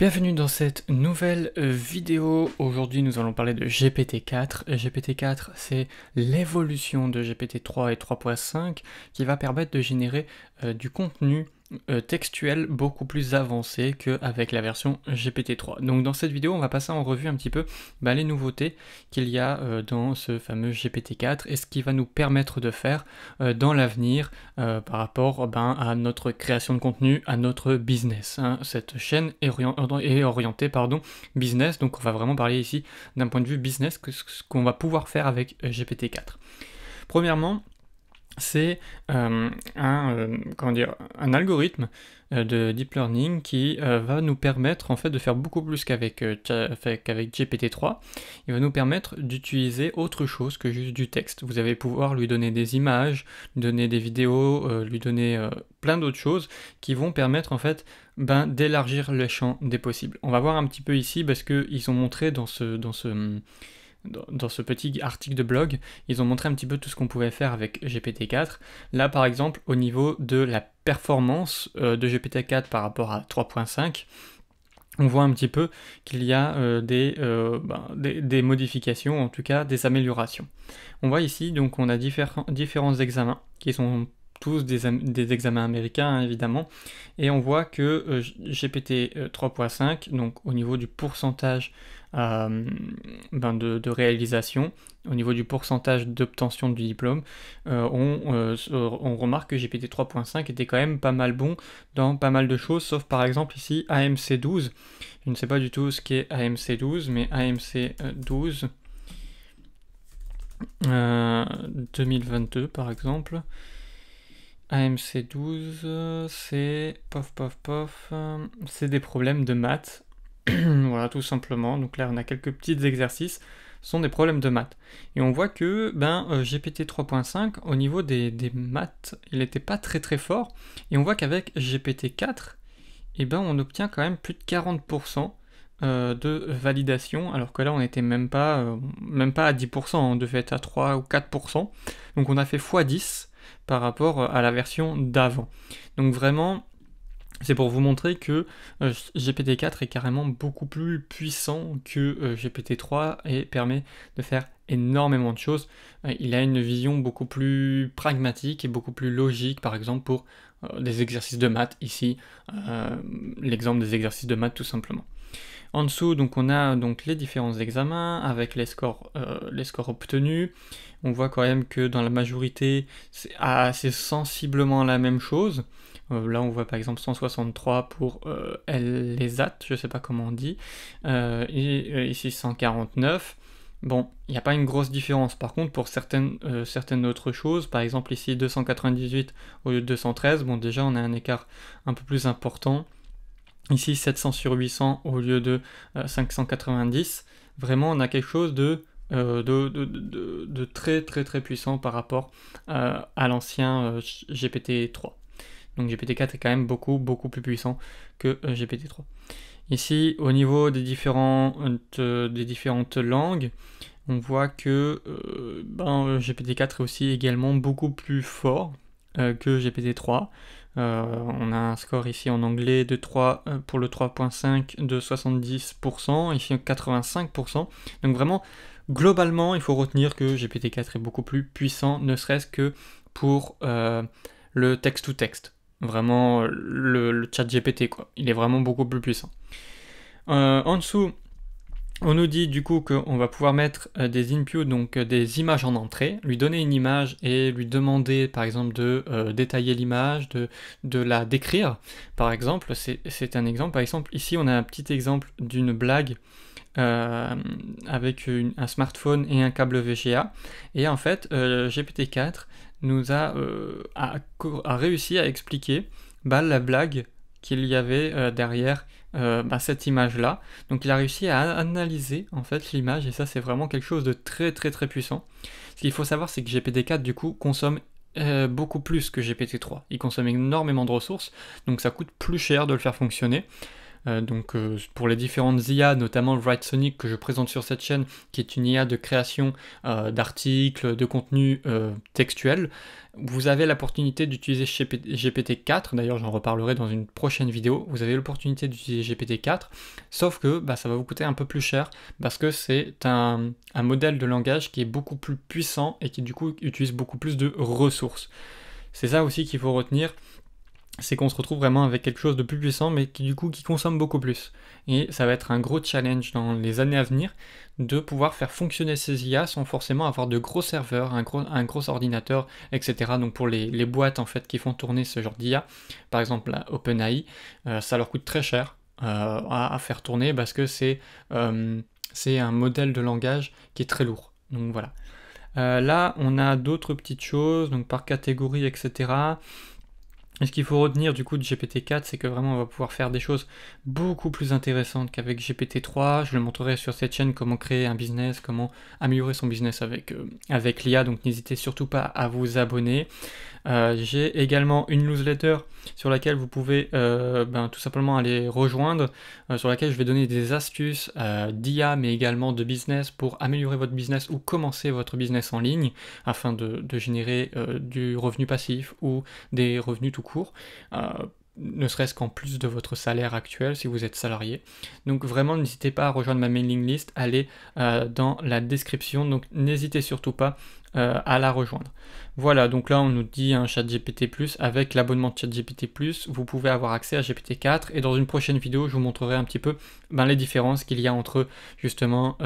Bienvenue dans cette nouvelle vidéo. Aujourd'hui nous allons parler de GPT-4. GPT-4 c'est l'évolution de GPT-3 et 3.5 qui va permettre de générer du contenu textuel beaucoup plus avancé qu'avec la version GPT-3. Donc dans cette vidéo on va passer en revue un petit peu les nouveautés qu'il y a dans ce fameux GPT-4 et ce qui va nous permettre de faire dans l'avenir par rapport à notre création de contenu, à notre business. Cette chaîne est orientée business, donc on va vraiment parler ici d'un point de vue business, ce qu'on va pouvoir faire avec GPT-4. Premièrement, c'est un algorithme de deep learning qui va nous permettre en fait de faire beaucoup plus qu'avec GPT-3. Il va nous permettre d'utiliser autre chose que juste du texte. Vous allez pouvoir lui donner des images, lui donner des vidéos, lui donner plein d'autres choses qui vont permettre en fait d'élargir le champ des possibles. On va voir un petit peu ici parce qu'ils ont montré dans ce petit article de blog, ils ont montré un petit peu tout ce qu'on pouvait faire avec GPT-4. Là, par exemple, au niveau de la performance de GPT-4 par rapport à 3.5, on voit un petit peu qu'il y a des modifications, en tout cas des améliorations. On voit ici, donc, on a différents examens qui sont tous des examens américains, évidemment, et on voit que GPT 3.5, donc au niveau du pourcentage de réalisation, au niveau du pourcentage d'obtention du diplôme, on remarque que GPT 3.5 était quand même pas mal bon dans pas mal de choses, sauf par exemple ici AMC 12. Je ne sais pas du tout ce qu'est AMC 12, mais AMC 12 2022 par exemple. AMC 12, c'est c'est des problèmes de maths. Voilà, tout simplement. Donc là, on a quelques petits exercices, ce sont des problèmes de maths. Et on voit que GPT 3.5, au niveau des maths, il n'était pas très très fort. Et on voit qu'avec GPT 4, on obtient quand même plus de 40% de validation, alors que là, on n'était même pas à 10%, on devait être à 3 ou 4%. Donc on a fait x10 par rapport à la version d'avant. Donc vraiment, c'est pour vous montrer que GPT-4 est carrément beaucoup plus puissant que GPT-3 et permet de faire énormément de choses. Il a une vision beaucoup plus pragmatique et beaucoup plus logique, par exemple pour des exercices de maths, ici, l'exemple des exercices de maths tout simplement. En dessous, donc, on a donc les différents examens avec les scores obtenus. On voit quand même que dans la majorité, c'est assez sensiblement la même chose. Là, on voit par exemple 163 pour LESAT, je ne sais pas comment on dit, et ici 149. Bon, il n'y a pas une grosse différence. Par contre, pour certaines autres choses, par exemple ici 298 au lieu de 213, bon déjà on a un écart un peu plus important. Ici 700 sur 800 au lieu de 590. Vraiment, on a quelque chose de très très très puissant par rapport à l'ancien GPT-3. Donc GPT-4 est quand même beaucoup plus puissant que GPT-3. Ici, au niveau des différentes langues, on voit que GPT-4 est aussi également beaucoup plus fort que GPT-3. On a un score ici en anglais de 3 pour le 3.5 de 70%, ici 85%. Donc vraiment, globalement, il faut retenir que GPT-4 est beaucoup plus puissant, ne serait-ce que pour le text-to-text. Vraiment, le chat GPT, quoi. Il est vraiment beaucoup plus puissant. En dessous, on nous dit du coup qu'on va pouvoir mettre des inputs, donc des images en entrée, lui donner une image et lui demander par exemple de détailler l'image, de la décrire. Par exemple, c'est un exemple. Par exemple, ici on a un petit exemple d'une blague avec un smartphone et un câble VGA. Et en fait, GPT-4 nous a réussi à expliquer la blague qu'il y avait derrière cette image-là. Donc il a réussi à analyser en fait l'image et ça c'est vraiment quelque chose de très très très puissant. Ce qu'il faut savoir c'est que GPT-4 du coup consomme beaucoup plus que GPT-3. Il consomme énormément de ressources, donc ça coûte plus cher de le faire fonctionner. pour les différentes IA, notamment Writesonic que je présente sur cette chaîne, qui est une IA de création d'articles, de contenu textuel. Vous avez l'opportunité d'utiliser GPT-4, d'ailleurs j'en reparlerai dans une prochaine vidéo, vous avez l'opportunité d'utiliser GPT-4, sauf que ça va vous coûter un peu plus cher, parce que c'est un modèle de langage qui est beaucoup plus puissant et qui du coup utilise beaucoup plus de ressources. C'est ça aussi qu'il faut retenir, c'est qu'on se retrouve vraiment avec quelque chose de plus puissant, mais qui du coup qui consomme beaucoup plus. Et ça va être un gros challenge dans les années à venir de pouvoir faire fonctionner ces IA sans forcément avoir de gros serveurs, un gros ordinateur, etc. Donc pour les boîtes en fait qui font tourner ce genre d'IA, par exemple la OpenAI, ça leur coûte très cher à faire tourner parce que c'est un modèle de langage qui est très lourd. Donc voilà. Là, on a d'autres petites choses, donc par catégorie, etc. Et ce qu'il faut retenir du coup de GPT-4, c'est que vraiment on va pouvoir faire des choses beaucoup plus intéressantes qu'avec GPT-3. Je le montrerai sur cette chaîne comment créer un business, comment améliorer son business avec l'IA, donc n'hésitez surtout pas à vous abonner. J'ai également une newsletter sur laquelle vous pouvez tout simplement aller rejoindre, sur laquelle je vais donner des astuces d'IA mais également de business pour améliorer votre business ou commencer votre business en ligne afin de générer du revenu passif ou des revenus tout court. Ne serait-ce qu'en plus de votre salaire actuel si vous êtes salarié. Donc vraiment n'hésitez pas à rejoindre ma mailing list, allez dans la description, donc n'hésitez surtout pas à la rejoindre. Voilà, donc là on nous dit un ChatGPT+, avec l'abonnement de ChatGPT+, vous pouvez avoir accès à GPT-4, et dans une prochaine vidéo je vous montrerai un petit peu les différences qu'il y a entre justement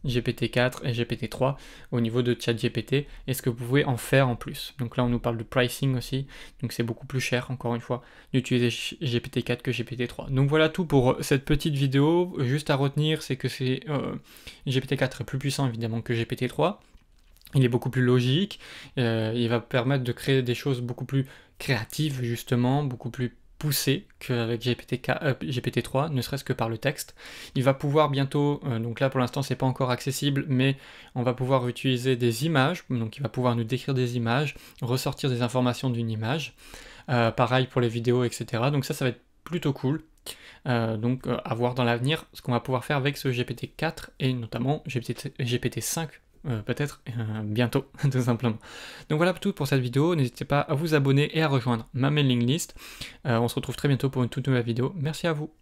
GPT-4 et GPT-3 au niveau de ChatGPT et ce que vous pouvez en faire en plus. Donc là on nous parle de pricing aussi, donc c'est beaucoup plus cher encore une fois d'utiliser GPT-4 que GPT-3. Donc voilà tout pour cette petite vidéo. Juste à retenir, c'est que GPT-4 est plus puissant évidemment que GPT-3. Il est beaucoup plus logique, il va permettre de créer des choses beaucoup plus créatives justement, beaucoup plus poussées qu'avec GPT-3, ne serait-ce que par le texte. Il va pouvoir bientôt, donc là pour l'instant c'est pas encore accessible, mais on va pouvoir utiliser des images, donc il va pouvoir nous décrire des images, ressortir des informations d'une image, pareil pour les vidéos, etc. Donc ça va être plutôt cool. Donc à voir dans l'avenir ce qu'on va pouvoir faire avec ce GPT-4 et notamment GPT-5 peut-être bientôt tout simplement. Donc voilà tout pour cette vidéo, n'hésitez pas à vous abonner et à rejoindre ma mailing list. On se retrouve très bientôt pour une toute nouvelle vidéo. Merci à vous.